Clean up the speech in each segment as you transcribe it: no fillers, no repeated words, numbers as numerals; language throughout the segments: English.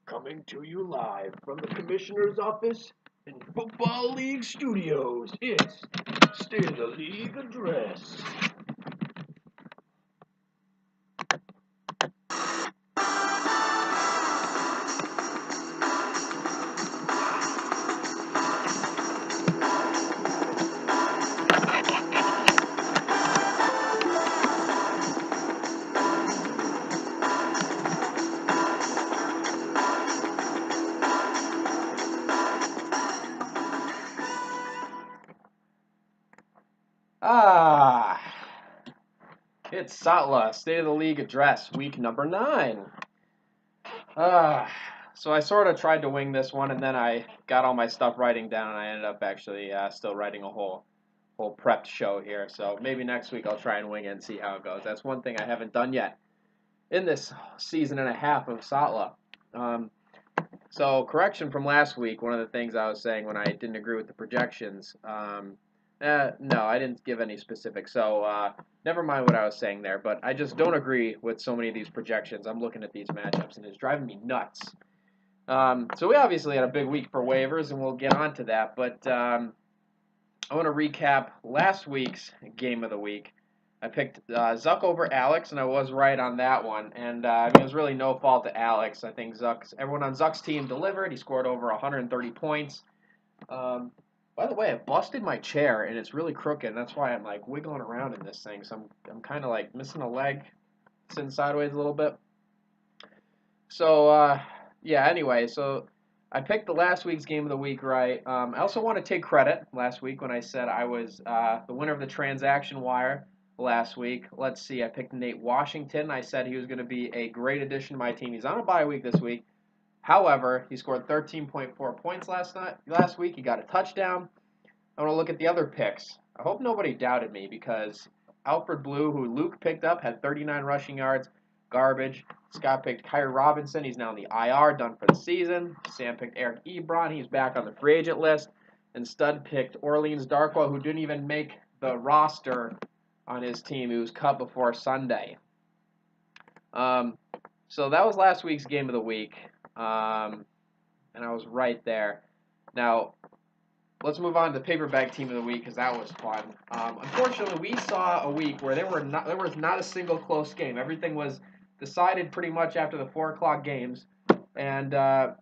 Coming to you live from the Commissioner's office in Football League Studios, it's State of the League Address. Ah, it's SOTLA, State of the League Address, week number 9. Ah, so I sort of tried to wing this one, and then I got all my stuff writing down, and I ended up actually still writing a whole prepped show here. So maybe next week I'll try and wing it and see how it goes. That's one thing I haven't done yet in this season and a half of SOTLA. So correction from last week, one of the things I was saying when I didn't agree with the projections. No, I didn't give any specifics, so never mind what I was saying there. But I just don't agree with so many of these projections. I'm looking at these matchups, and it's driving me nuts. So we obviously had a big week for waivers, and we'll get on to that. But I want to recap last week's game of the week. I picked Zuck over Alex, and I was right on that one. And I mean, it was really no fault to Alex. I think everyone on Zuck's team delivered. He scored over 130 points. By the way, I busted my chair, and it's really crooked. That's why I'm like wiggling around in this thing. So I'm kind of like missing a leg, sitting sideways a little bit. So yeah. Anyway, so I picked the last week's game of the week right. I also want to take credit last week when I said I was the winner of the transaction wire last week. Let's see. I picked Nate Washington. I said he was going to be a great addition to my team. He's on a bye week this week. However, he scored 13.4 points last week. He got a touchdown. I want to look at the other picks. I hope nobody doubted me because Alfred Blue, who Luke picked up, had 39 rushing yards. Garbage. Scott picked Kyrie Robinson. He's now in the IR, done for the season. Sam picked Eric Ebron. He's back on the free agent list. And Stud picked Orleans Darkwa, who didn't even make the roster on his team. He was cut before Sunday. So that was last week's game of the week. And I was right there. Now, let's move on to the paper bag team of the week because that was fun. Unfortunately, we saw a week where there was not a single close game. Everything was decided pretty much after the 4 o'clock games, and I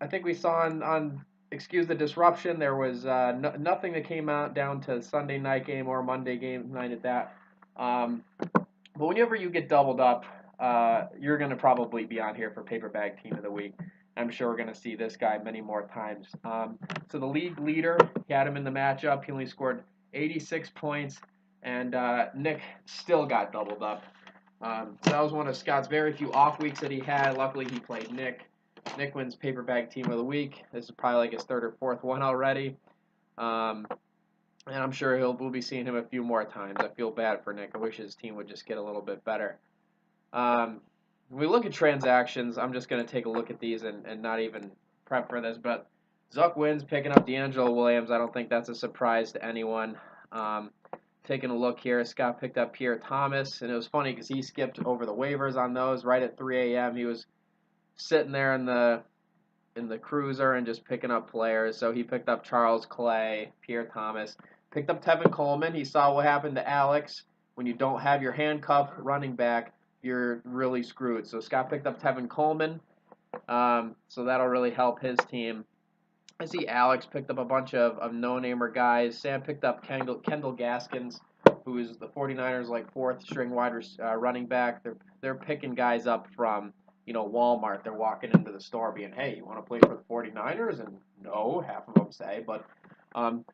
think we saw on excuse the disruption, there was nothing that came out down to Sunday night game or Monday game night at that. But whenever you get doubled up, you're going to probably be on here for paper bag team of the week. I'm sure we're going to see this guy many more times. So the league leader, he had him in the matchup. He only scored 86 points, and Nick still got doubled up. So that was one of Scott's very few off weeks that he had. Luckily, he played Nick. Nick wins paper bag team of the week. This is probably like his 3rd or 4th one already. And I'm sure we'll be seeing him a few more times. I feel bad for Nick. I wish his team would just get a little bit better. When we look at transactions, I'm just going to take a look at these and not even prep for this. But Zuck wins, picking up D'Angelo Williams. I don't think that's a surprise to anyone. Taking a look here, Scott picked up Pierre Thomas, and it was funny because he skipped over the waivers on those right at 3 a.m. He was sitting there in the cruiser and just picking up players. So he picked up Charles Clay, Pierre Thomas, picked up Tevin Coleman. He saw what happened to Alex. When you don't have your handcuff running back, you're really screwed. So Scott picked up Tevin Coleman. So that'll really help his team. I see Alex picked up a bunch of no-namer guys. Sam picked up Kendall Gaskins, who is the 49ers' like 4th string running back. They're picking guys up from Walmart. They're walking into the store being, hey, you want to play for the 49ers? And no, half of them say. But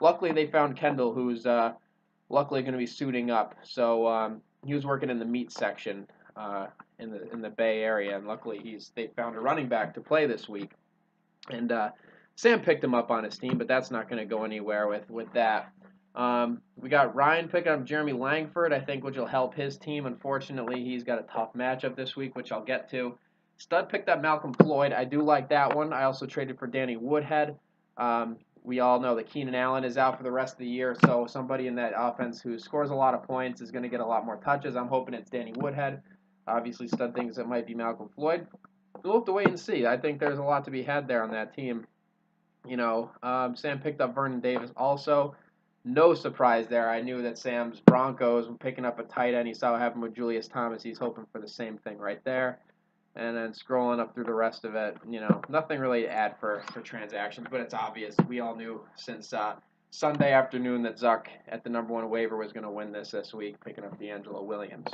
luckily they found Kendall, who's luckily going to be suiting up. So he was working in the meat section in the Bay Area, and luckily they found a running back to play this week. And Sam picked him up on his team, but that's not going to go anywhere with that. We got Ryan picking up Jeremy Langford, I think, which will help his team. Unfortunately, he's got a tough matchup this week, which I'll get to. Stud picked up Malcolm Floyd. I do like that one. I also traded for Danny Woodhead. We all know that Keenan Allen is out for the rest of the year, so somebody in that offense who scores a lot of points is going to get a lot more touches. I'm hoping it's Danny Woodhead. Obviously, Stud thinks it might be Malcolm Floyd. we'll have to wait and see. I think there's a lot to be had there on that team. Sam picked up Vernon Davis also. No surprise there. I knew that Sam's Broncos were picking up a tight end. He saw what happened with Julius Thomas. He's hoping for the same thing right there. And then scrolling up through the rest of it, nothing really to add for transactions, but it's obvious. We all knew since Sunday afternoon that Zuck at the #1 waiver was going to win this week, picking up D'Angelo Williams.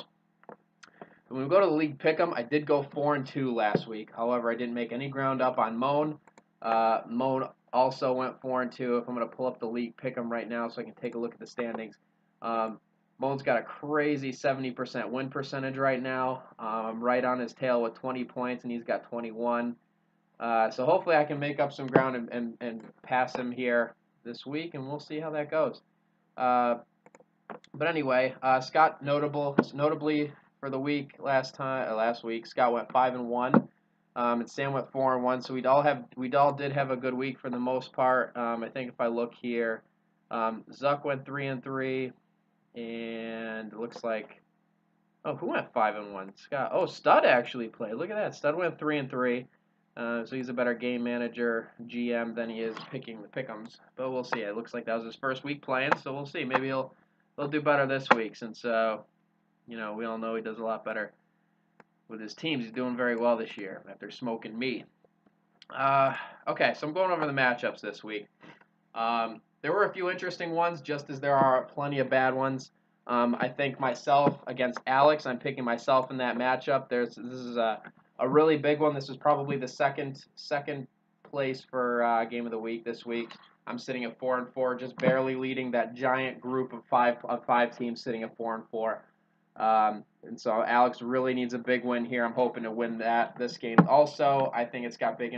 When we go to the league pick'em, I did go 4-2 last week. However, I didn't make any ground up on Moan. Moan also went 4-2. If I'm going to pull up the league pick'em right now so I can take a look at the standings. Moan's got a crazy 70% win percentage right now. I'm right on his tail with 20 points, and he's got 21. So hopefully I can make up some ground and pass him here this week, and we'll see how that goes. But anyway, Scott notably for the week last week, Scott went 5-1, and Sam went 4-1. So we all did have a good week for the most part. I think if I look here, Zuck went 3-3. And it looks like, who went 5-1? Scott. Oh, Stud actually played. Look at that. Stud went 3-3. So he's a better game manager, GM than he is picking the pick'ems. But we'll see. It looks like that was his first week playing, so we'll see. Maybe he'll do better this week since we all know he does a lot better with his teams. He's doing very well this year after smoking me. Okay, so I'm going over the matchups this week. There were a few interesting ones, just as there are plenty of bad ones. I think myself against Alex, I'm picking myself in that matchup. This is a really big one. This is probably the second place for game of the week this week. I'm sitting at 4-4, just barely leading that giant group of five teams sitting at 4-4. And so Alex really needs a big win here. I'm hoping to win this game. Also, I think it's got big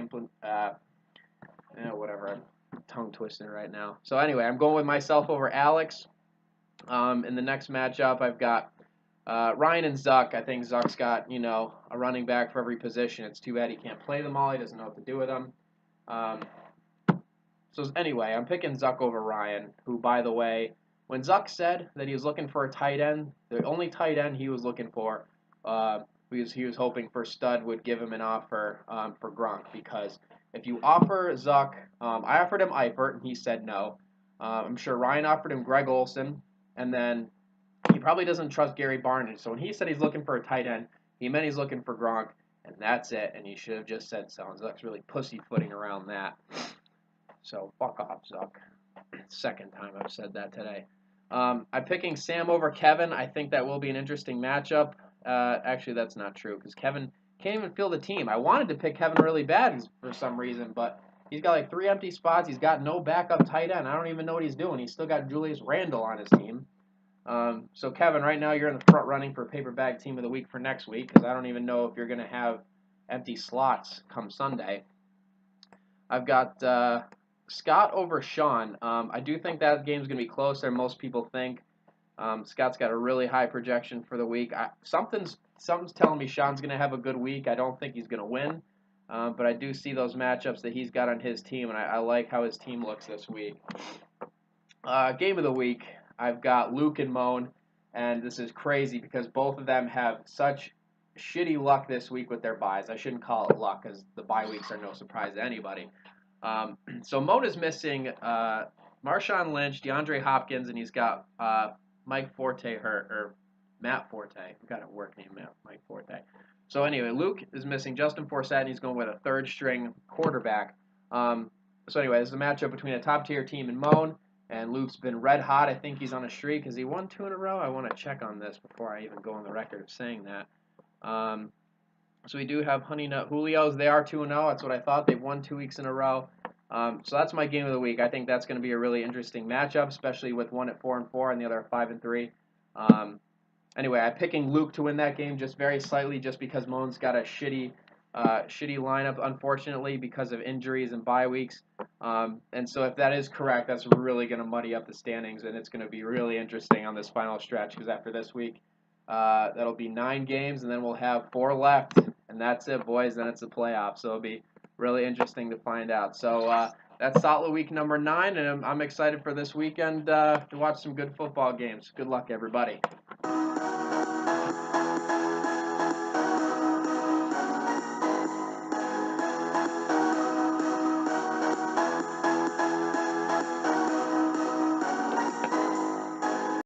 whatever. I'm tongue twisting right now. So anyway, I'm going with myself over Alex. In the next matchup, I've got Ryan and Zuck. I think Zuck's got a running back for every position. It's too bad he can't play them all. He doesn't know what to do with them. So anyway, I'm picking Zuck over Ryan, who, by the way, when Zuck said that he was looking for a tight end, the only tight end he was looking for, he was hoping for Stud would give him an offer for Gronk, because if you offer Zuck, I offered him Eifert, and he said no. I'm sure Ryan offered him Greg Olsen, and then he probably doesn't trust Gary Barnidge. So when he said he's looking for a tight end, he meant he's looking for Gronk, and that's it. And he should have just said so. And Zuck's really pussyfooting around that. So fuck off, Zuck. Second time I've said that today. I'm picking Sam over Kevin. I think that will be an interesting matchup. Actually, that's not true, because Kevin can't even field the team. I wanted to pick Kevin really bad for some reason, but he's got like 3 empty spots. He's got no backup tight end. I don't even know what he's doing. He's still got Julius Randle on his team. So Kevin, right now you're in the front running for paper bag team of the week for next week, because I don't even know if you're going to have empty slots come Sunday. I've got Scott over Sean. I do think that game's going to be closer than most people think. Scott's got a really high projection for the week. Something's telling me Sean's going to have a good week. I don't think he's going to win, but I do see those matchups that he's got on his team, and I like how his team looks this week. Game of the week, I've got Luke and Moan, and this is crazy because both of them have such shitty luck this week with their buys. I shouldn't call it luck, because the bye weeks are no surprise to anybody. So Moan is missing Marshawn Lynch, DeAndre Hopkins, and he's got Mike Forte or Matt Forte. I've got a work name, Mike Forte. So anyway, Luke is missing Justin Forsett, and he's going with a third-string quarterback. So anyway, this is a matchup between a top-tier team and Moan, and Luke's been red hot. I think he's on a streak. Has he won 2 in a row? I want to check on this before I even go on the record of saying that. So we do have Honey Nut Julio's. They are 2-0. That's what I thought. They've won 2 weeks in a row. So that's my game of the week. I think that's going to be a really interesting matchup, especially with one at 4-4 and the other at 5-3. Anyway, I'm picking Luke to win that game just very slightly, just because Moan's got a shitty lineup, unfortunately, because of injuries and bye weeks. And so if that is correct, that's really going to muddy up the standings, and it's going to be really interesting on this final stretch, because after this week, that'll be 9 games, and then we'll have 4 left, and that's it, boys. Then it's the playoffs, so it'll be really interesting to find out. So that's SOTLA week number 9, and I'm excited for this weekend to watch some good football games. Good luck, everybody.